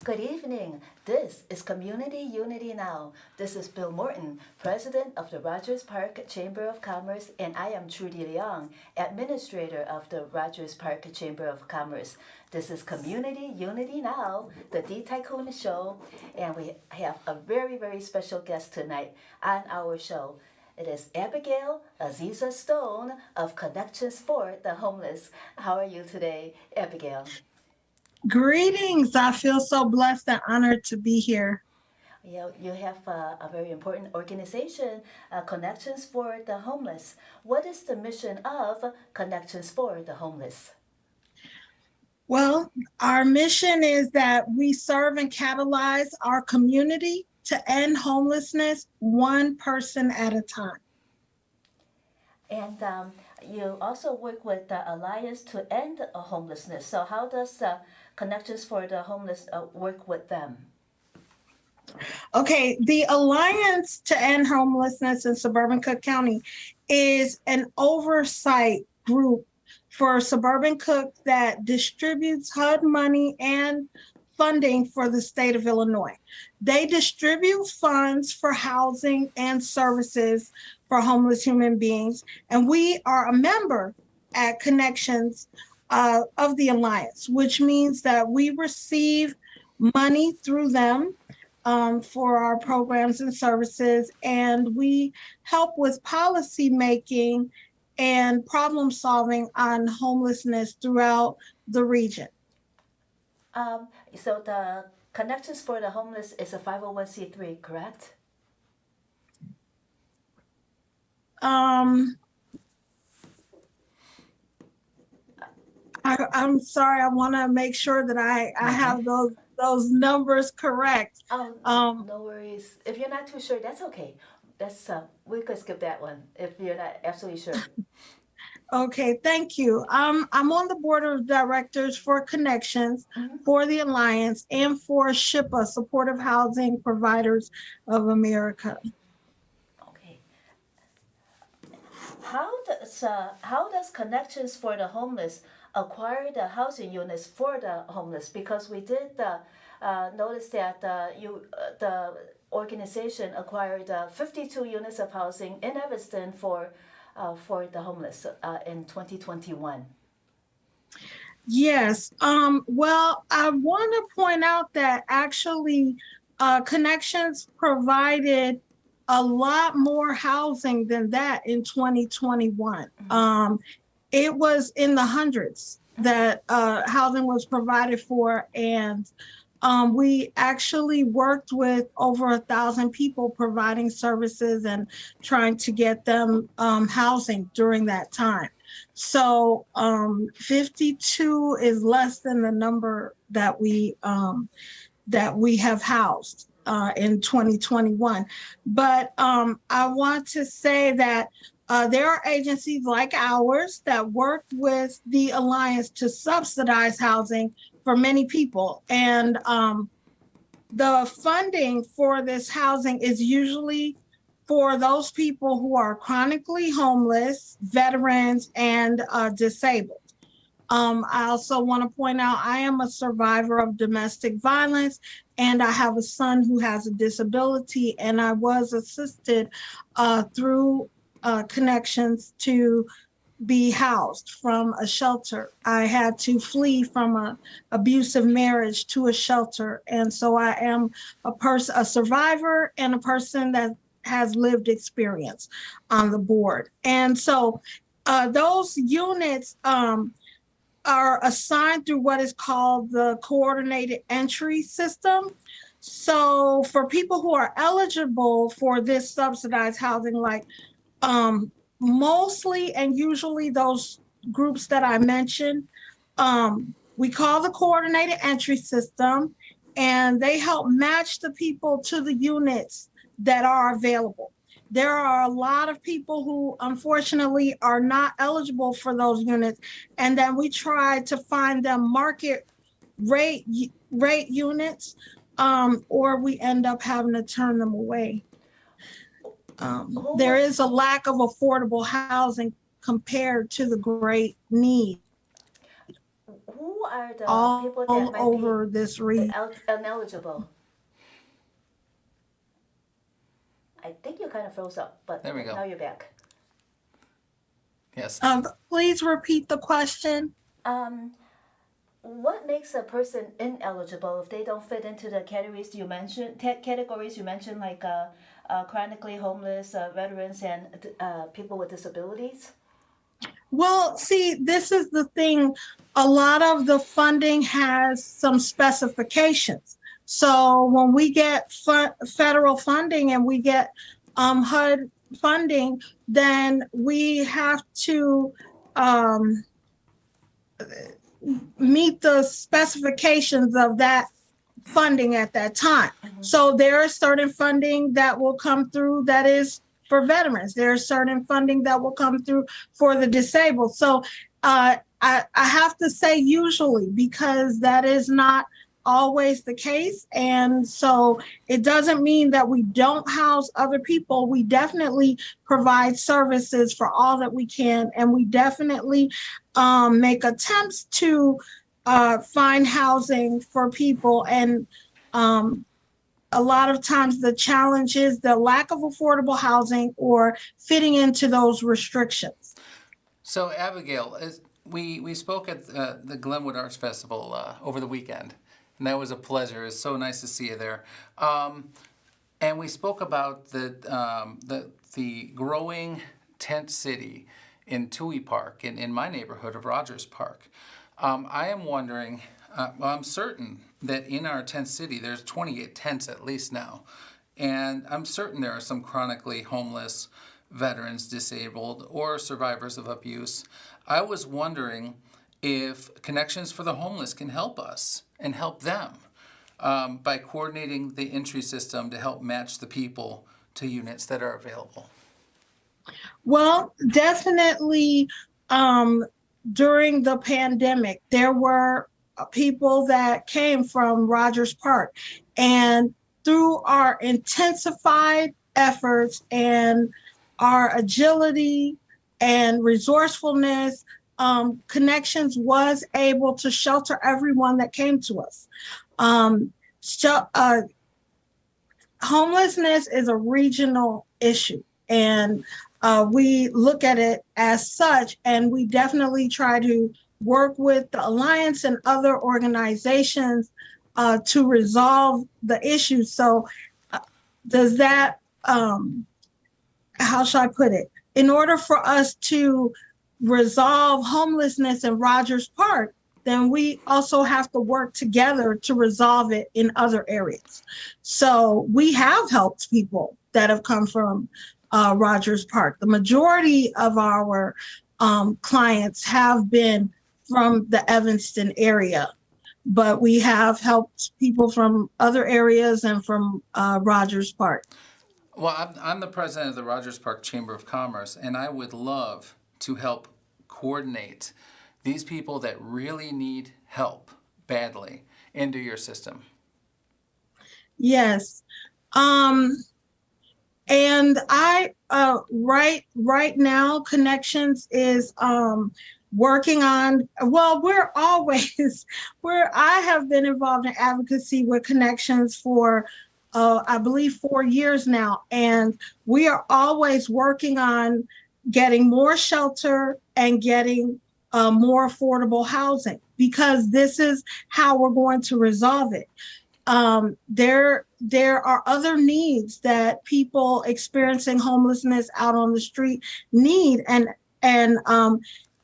Good evening. This is Community Unity Now. This is Bill Morton, President of the Rogers Park Chamber of Commerce, and I am Trudy Leong, Administrator of the Rogers Park Chamber of Commerce. This is Community Unity Now, the D. Tycoon Show, and we have a very, very special guest tonight on our show. It is Abigail Aziza Stone of Connections for the Homeless. How are you today, Abigail? Greetings. I feel so blessed and honored to be here. You have a very important organization, Connections for the Homeless. What is the mission of Connections for the Homeless? Well, our mission is that we serve and catalyze our community to end homelessness one person at a time. And you also work with the Alliance to End Homelessness. So how does Connections for the Homeless work with them? Okay, the Alliance to End Homelessness in Suburban Cook County is an oversight group for Suburban Cook that distributes HUD money and funding for the state of Illinois. They distribute funds for housing and services for homeless human beings, and we are a member at Connections of the Alliance, which means that we receive money through them for our programs and services, and we help with policy making and problem solving on homelessness throughout the region. So the Connections for the Homeless is a 501c3, correct? I'm sorry. I want to make sure that I have those numbers correct. No worries. If you're not too sure, that's okay. That's we could skip that one if you're not absolutely sure. Okay, thank you. I'm on the board of directors for Connections for the Alliance and for SHIPA, Supportive Housing Providers of America. Okay. How does Connections for the Homeless acquire the housing units for the homeless? Because we did notice that the organization acquired 52 units of housing in Evanston for the homeless in 2021. Yes. Well, I want to point out that actually Connections provided a lot more housing than that in 2021. It was in the hundreds that housing was provided for, and we actually worked with over 1,000 people providing services and trying to get them housing during that time. So 52 is less than the number that we have housed in 2021. But I want to say that there are agencies like ours that work with the Alliance to subsidize housing for many people. And the funding for this housing is usually for those people who are chronically homeless, veterans, and disabled. I also want to point out I am a survivor of domestic violence, and I have a son who has a disability, and I was assisted through Connections to be housed from a shelter. I had to flee from an abusive marriage to a shelter. And so I am a survivor and a person that has lived experience on the board. And so those units are assigned through what is called the coordinated entry system. So for people who are eligible for this subsidized housing, like mostly and usually those groups that I mentioned, we call the coordinated entry system, and they help match the people to the units that are available. There are a lot of people who unfortunately are not eligible for those units, and then we try to find them market rate units, or we end up having to turn them away. There is a lack of affordable housing compared to the great need. Who are the people that all might be over this region. ineligible? I think you kind of froze up, but There we go. now you're back. Yes. Please repeat the question. Um, what makes a person ineligible if they don't fit into the categories you mentioned, like chronically homeless, veterans, and people with disabilities? Well, see, this is the thing. A lot of the funding has some specifications. So when we get federal funding and we get HUD funding, then we have to um, meet the specifications of that funding at that time. So there is certain funding that will come through that is for veterans. There's certain funding that will come through for the disabled. So I have to say usually, because that is not always the case. And so it doesn't mean that we don't house other people. We definitely provide services for all that we can. And we definitely make attempts to find housing for people. And a lot of times the challenge is the lack of affordable housing or fitting into those restrictions. So Abigail, we spoke at the Glenwood Arts Festival over the weekend, and that was a pleasure. It's so nice to see you there. And we spoke about the growing tent city in Toohey Park, in my neighborhood of Rogers Park. I am wondering, well, I'm certain that in our tent city, there's 28 tents at least now. And I'm certain there are some chronically homeless veterans, disabled, or survivors of abuse. I was wondering if Connections for the Homeless can help us and help them by coordinating the entry system to help match the people to units that are available. Well, definitely during the pandemic, there were people that came from Rogers Park. And through our intensified efforts and our agility and resourcefulness, Connections was able to shelter everyone that came to us. Homelessness is a regional issue, and we look at it as such, and we definitely try to work with the Alliance and other organizations to resolve the issue. So does that, how should I put it? In order for us to resolve homelessness in Rogers Park, then we also have to work together to resolve it in other areas. So we have helped people that have come from Rogers Park. The majority of our clients have been from the Evanston area, but we have helped people from other areas and from Rogers Park. Well, I'm the president of the Rogers Park Chamber of Commerce, and I would love to help coordinate these people that really need help badly into your system. Yes. And I right now Connections is working on, well, I have been involved in advocacy with Connections for I believe 4 years now, and we are always working on getting more shelter and getting more affordable housing, because this is how we're going to resolve it. There are other needs that people experiencing homelessness out on the street need, and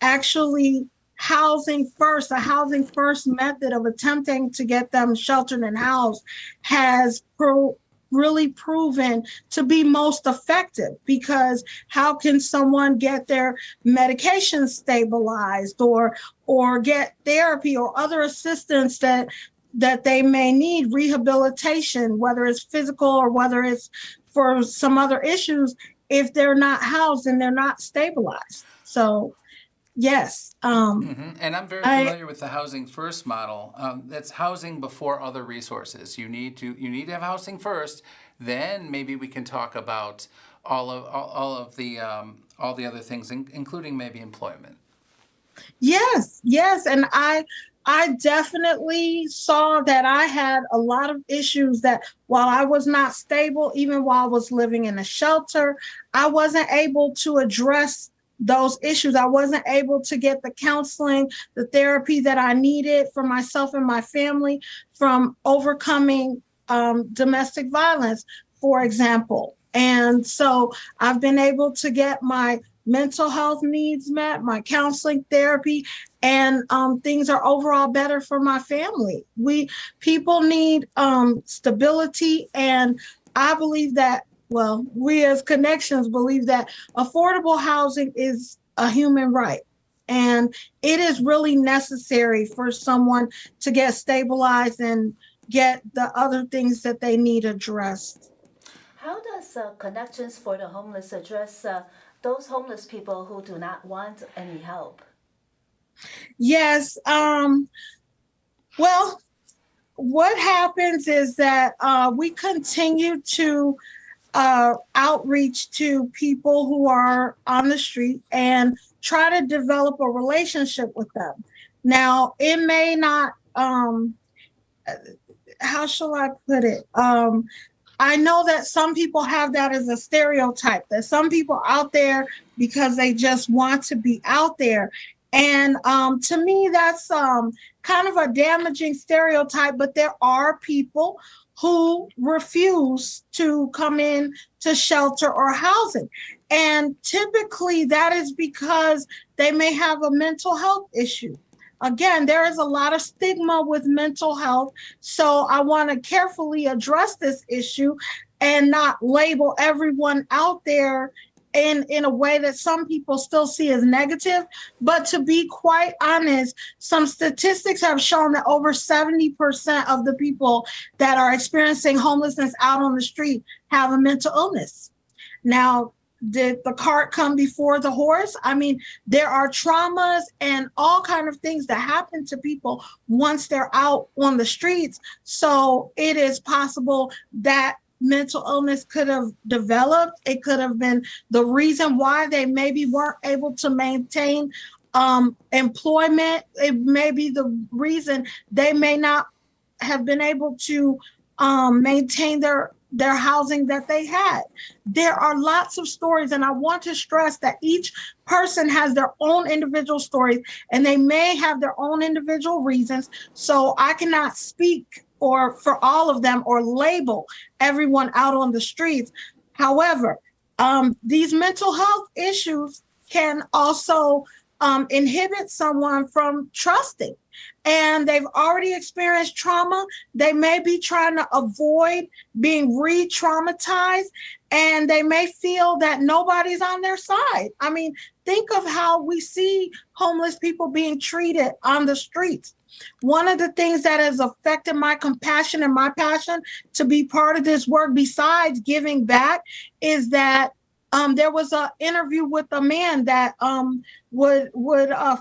actually a housing first method of attempting to get them sheltered and housed has really proven to be most effective, because how can someone get their medication stabilized or get therapy or other assistance that they may need, rehabilitation, whether it's physical or whether it's for some other issues, if they're not housed and they're not stabilized? So yes. And I'm very familiar with the Housing First model. That's housing before other resources. You need to have housing first, then maybe we can talk about all of the other things, including maybe employment. Yes, and I definitely saw that I had a lot of issues that while I was not stable, even while I was living in a shelter, I wasn't able to address those issues. I wasn't able to get the counseling, the therapy that I needed for myself and my family from overcoming domestic violence, for example. And so I've been able to get my mental health needs met, my counseling therapy, and things are overall better for my family. People need stability, and I believe that, well, we as Connections believe that affordable housing is a human right. And it is really necessary for someone to get stabilized and get the other things that they need addressed. How does Connections for the Homeless address those homeless people who do not want any help? Yes. Well, what happens is that we continue to outreach to people who are on the street and try to develop a relationship with them. Now, it may not, how shall I put it? I know that some people have that as a stereotype, that some people out there because they just want to be out there. And to me, that's kind of a damaging stereotype, but there are people who refuse to come in to shelter or housing. And typically that is because they may have a mental health issue. Again, there is a lot of stigma with mental health. So I want to carefully address this issue and not label everyone out there in a way that some people still see as negative. But to be quite honest, some statistics have shown that over 70% of the people that are experiencing homelessness out on the street have a mental illness. Now, did the cart come before the horse? I mean, there are traumas and all kind of things that happen to people once they're out on the streets. So it is possible that mental illness could have developed. It could have been the reason why they maybe weren't able to maintain employment. It may be the reason they may not have been able to maintain their housing that they had. There are lots of stories, and I want to stress that each person has their own individual stories, and they may have their own individual reasons. So I cannot speak or for all of them or label everyone out on the streets. However, these mental health issues can also inhibit someone from trusting. And they've already experienced trauma. They may be trying to avoid being re-traumatized, and they may feel that nobody's on their side. I mean, think of how we see homeless people being treated on the streets. One of the things that has affected my compassion and my passion to be part of this work, besides giving back, is that there was an interview with a man that would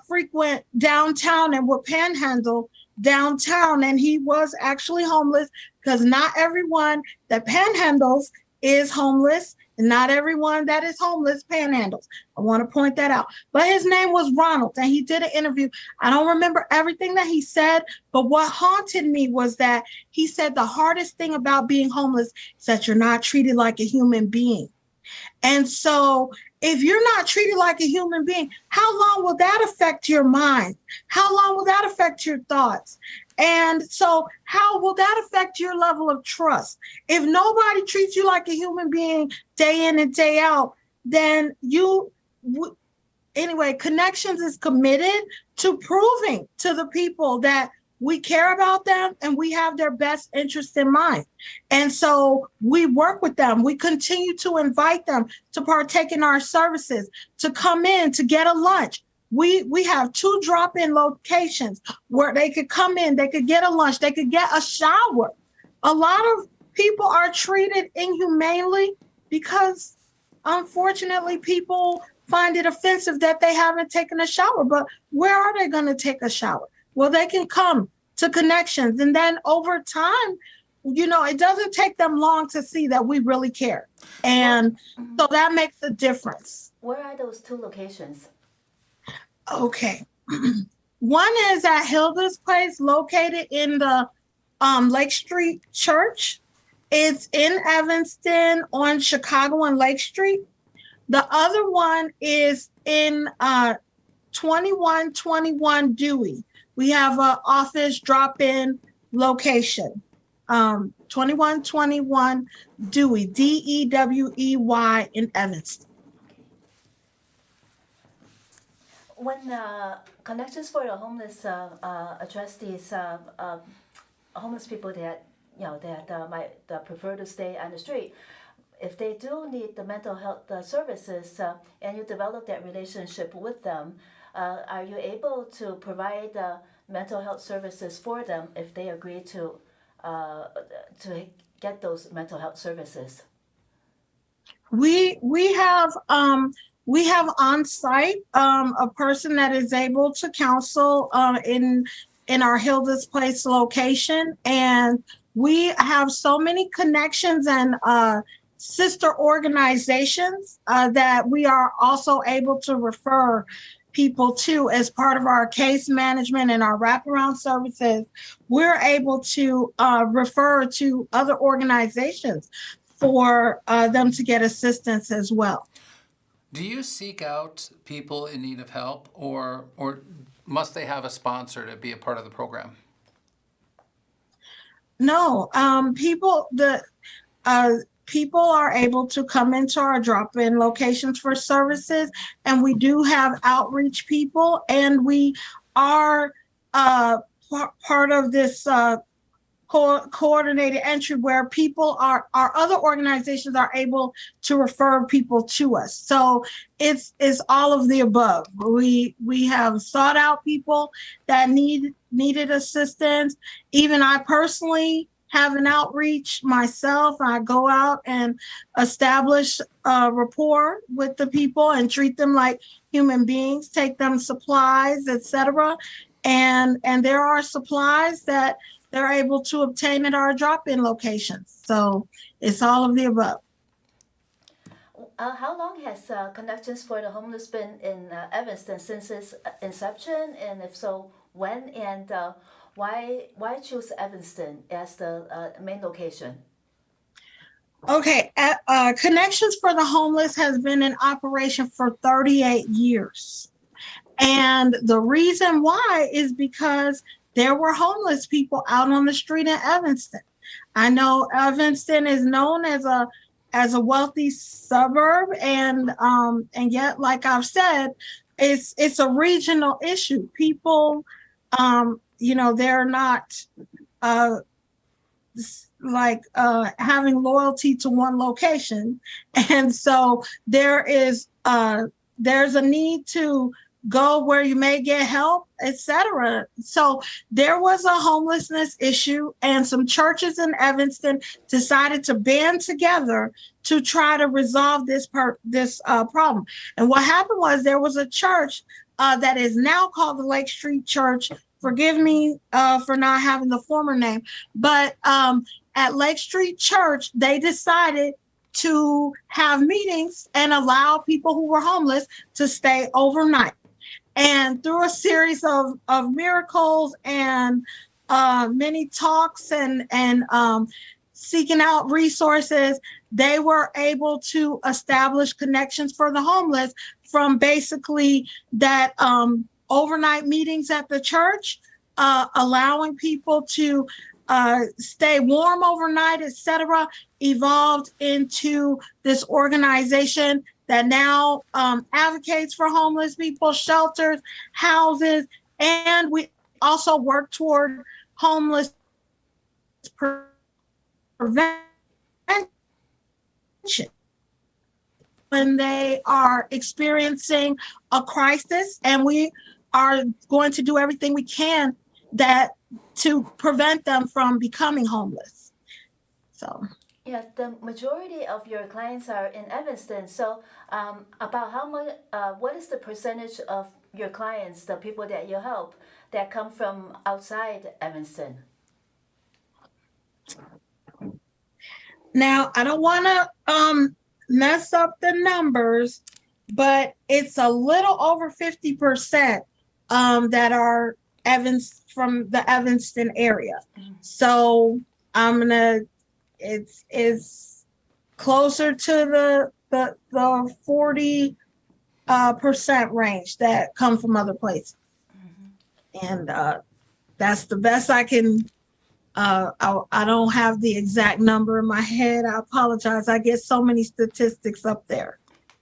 frequent downtown and would panhandle downtown, and he was actually homeless, because not everyone that panhandles is homeless, and not everyone that is homeless panhandles. I want to point that out. But his name was Ronald, and he did an interview. I don't remember everything that he said, but what haunted me was that he said the hardest thing about being homeless is that you're not treated like a human being. And so if you're not treated like a human being, how long will that affect your mind? How long will that affect your thoughts? And so how will that affect your level of trust? If nobody treats you like a human being day in and day out, then anyway, Connections is committed to proving to the people that we care about them and we have their best interest in mind. And so we work with them. We continue to invite them to partake in our services, to come in, to get a lunch. We have 2 drop-in locations where they could come in, they could get a lunch, they could get a shower. A lot of people are treated inhumanely because, unfortunately, people find it offensive that they haven't taken a shower. But where are they going to take a shower? Well, they can come to Connections. And then over time, it doesn't take them long to see that we really care. And so that makes a difference. Where are those 2 locations? Okay. One is at Hilda's Place, located in the Lake Street Church. It's in Evanston on Chicago and Lake Street. The other one is in 2121 Dewey. We have an office drop-in location. 2121 Dewey, Dewey in Evanston. When Connections for the Homeless address these homeless people that might prefer to stay on the street, if they do need the mental health services and you develop that relationship with them, are you able to provide mental health services for them if they agree to get those mental health services? We have on site a person that is able to counsel in our Hilda's Place location, and we have so many connections and sister organizations that we are also able to refer people to as part of our case management and our wraparound services. We're able to refer to other organizations for them to get assistance as well. Do you seek out people in need of help, or must they have a sponsor to be a part of the program? No, people are able to come into our drop-in locations for services, and we do have outreach people, and we are part of this coordinated entry where people our other organizations are able to refer people to us. So it's all of the above. We have sought out people that needed assistance. Even I personally have an outreach myself. I go out and establish a rapport with the people and treat them like human beings, take them supplies, etc. And there are supplies that they're able to obtain at our drop-in locations. So it's all of the above. How long has Connections for the Homeless been in Evanston, since its inception? And if so, when? And why choose Evanston as the main location? Okay, Connections for the Homeless has been in operation for 38 years. And the reason why is because there were homeless people out on the street in Evanston. I know Evanston is known as a wealthy suburb, and yet, like I've said, it's a regional issue. People, they're not having loyalty to one location, and so there's a need to go where you may get help, etc. So there was a homelessness issue, and some churches in Evanston decided to band together to try to resolve this problem. And what happened was there was a church that is now called the Lake Street Church. Forgive me for not having the former name, but at Lake Street Church, they decided to have meetings and allow people who were homeless to stay overnight. And through a series of miracles and many talks and seeking out resources, they were able to establish Connections for the Homeless from basically that overnight meetings at the church, allowing people to stay warm overnight, etc., evolved into this organization that now advocates for homeless people, shelters, houses, and we also work toward homeless prevention when they are experiencing a crisis, and we are going to do everything we can to prevent them from becoming homeless. So. Yeah, the majority of your clients are in Evanston. So, about how much? What is the percentage of your clients, the people that you help, that come from outside Evanston? Now, I don't want to mess up the numbers, but it's a little over 50% that are from the Evanston area. So it's closer to the 40 percent range that come from other places. And that's the best I can. I don't have the exact number in my head. I apologize. I get so many statistics up there.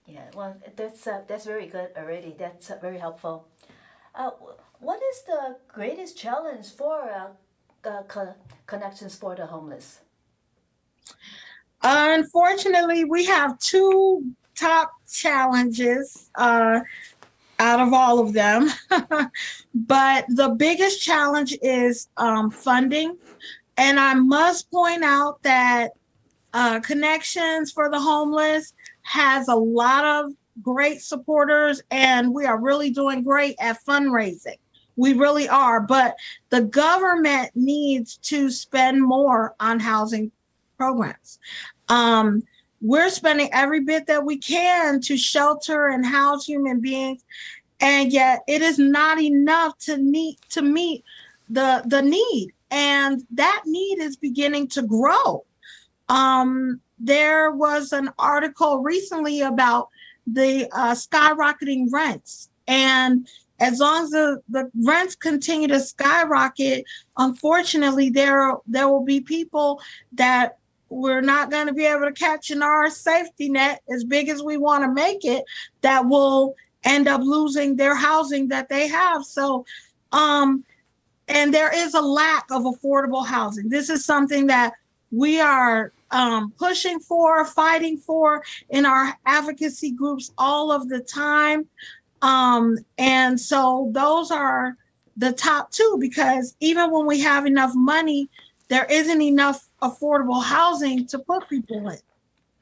Yeah, well, that's very good already. That's very helpful. What is the greatest challenge for connections for the homeless? Unfortunately, we have two top challenges out of all of them. But the biggest challenge is funding. And I must point out that Connections for the Homeless has a lot of great supporters, and we are really doing great at fundraising. We really are. But the government needs to spend more on housing programs. We're spending every bit that we can to shelter and house human beings, and yet it is not enough to meet the need, and that need is beginning to grow. There was an article recently about the skyrocketing rents, and as long as the rents continue to skyrocket, unfortunately, there will be people that we're not going to be able to catch in our safety net, as big as we want to make it, that will end up losing their housing that they have. So, and there is a lack of affordable housing. This is something that we are pushing for, fighting for in our advocacy groups all of the time. And so those are the top two, because even when we have enough money, there isn't enough affordable housing to put people in.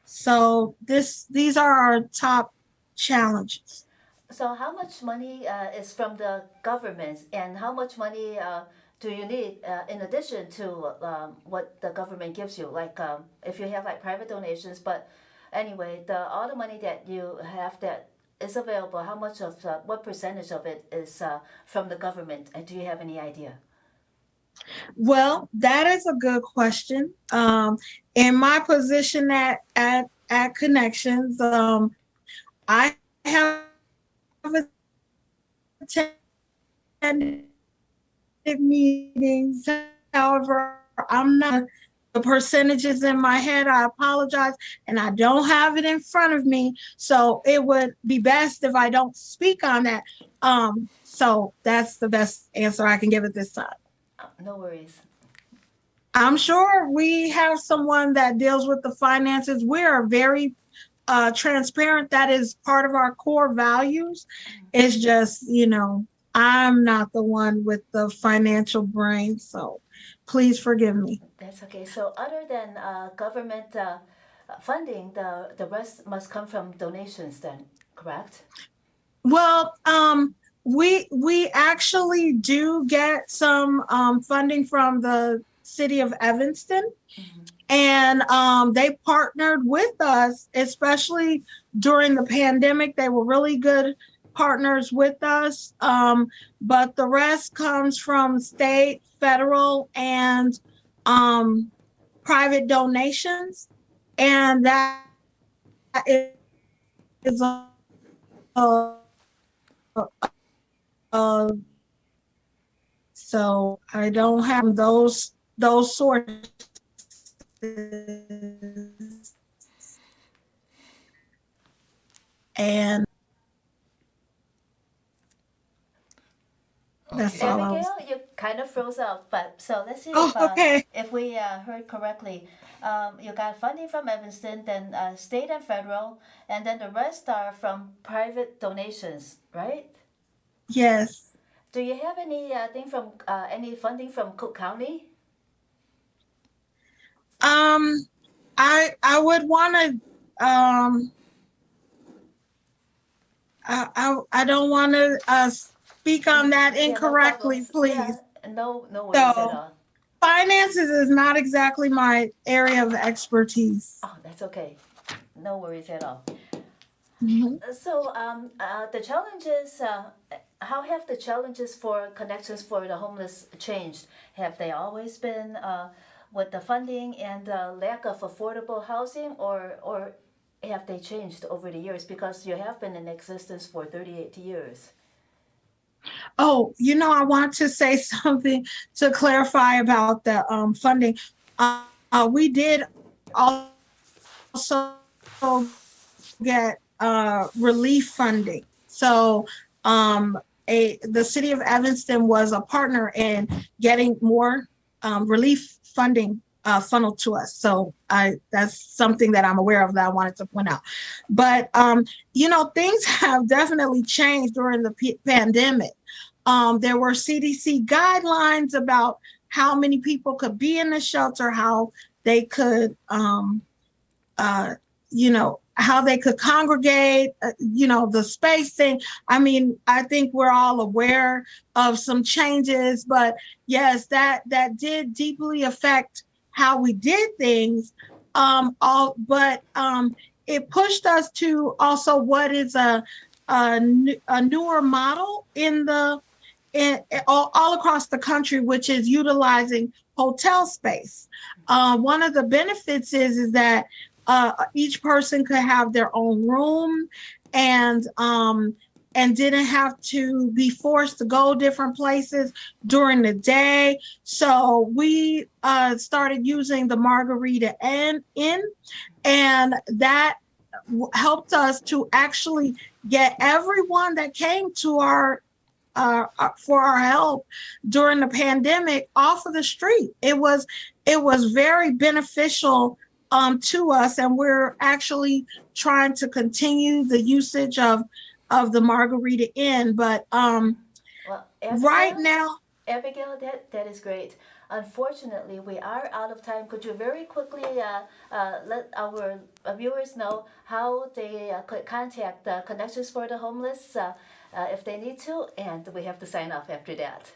So these are our top challenges. So how much money is from the government, and how much money do you need in addition to what the government gives you? Like if you have like private donations, but anyway, all the money that you have that is available, how much of what percentage of it is from the government? And do you have any idea? Well, that is a good question. In my position at Connections, I have attended meetings. However, I'm not the percentages in my head. I apologize, and I don't have it in front of me. So it would be best if I don't speak on that. So that's the best answer I can give at this time. No worries. I'm sure we have someone that deals with the finances. We are very transparent. That is part of our core values. It's just, I'm not the one with the financial brain, so please forgive me. That's okay. So other than government funding, the rest must come from donations then, correct? Well, we actually do get some funding from the city of Evanston, and they partnered with us, especially during the pandemic. They were really good partners with us, but the rest comes from state, federal, and private donations, and that is so I don't have those sources. And that's all. Abigail, you kind of froze up, but so let's see if we heard correctly. You got funding from Evanston, then state and federal, and then the rest are from private donations, right? Yes. Do you have any any funding from Cook County? I would want to. I don't want to speak on that incorrectly, please. Yeah, no worries at all. Finances is not exactly my area of expertise. Oh, that's okay. No worries at all. Mm-hmm. So the challenges how have the challenges for Connections for the Homeless changed? Have they always been with the funding and the lack of affordable housing, or have they changed over the years? Because you have been in existence for 38 years. Oh, I want to say something to clarify about the funding. We did also get relief funding. So the city of Evanston was a partner in getting more relief funding funneled to us. So that's something that I'm aware of that I wanted to point out. But things have definitely changed during the pandemic. There were CDC guidelines about how many people could be in the shelter, how they could how they could congregate, the spacing. I mean, I think we're all aware of some changes, but yes, that did deeply affect how we did things. But it pushed us to also what is a newer model all across the country, which is utilizing hotel space. One of the benefits is that each person could have their own room and didn't have to be forced to go different places during the day. So we started using the Margarita Inn, and that helped us to actually get everyone that came to our for our help during the pandemic off of the street. It was very beneficial to us, and we're actually trying to continue the usage of the Margarita Inn. But Well, right now, Abigail, that is great. Unfortunately, we are out of time. Could you very quickly let our viewers know how they could contact Connections for the Homeless if they need to? And we have to sign off after that.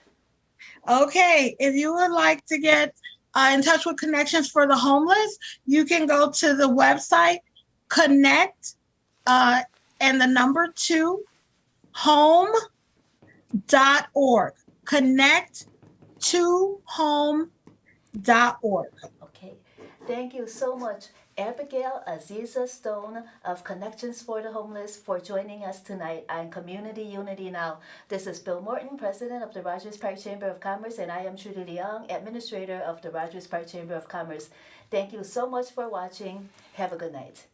okay, if you would like to get in touch with Connections for the Homeless, you can go to the website connect and the number 2 home.org. Connect to home.org. Okay, thank you so much, Abigail Aziza Stone of Connections for the Homeless, for joining us tonight on Community Unity Now. This is Bill Morton, President of the Rogers Park Chamber of Commerce, and I am Trudy Leong, Administrator of the Rogers Park Chamber of Commerce. Thank you so much for watching. Have a good night.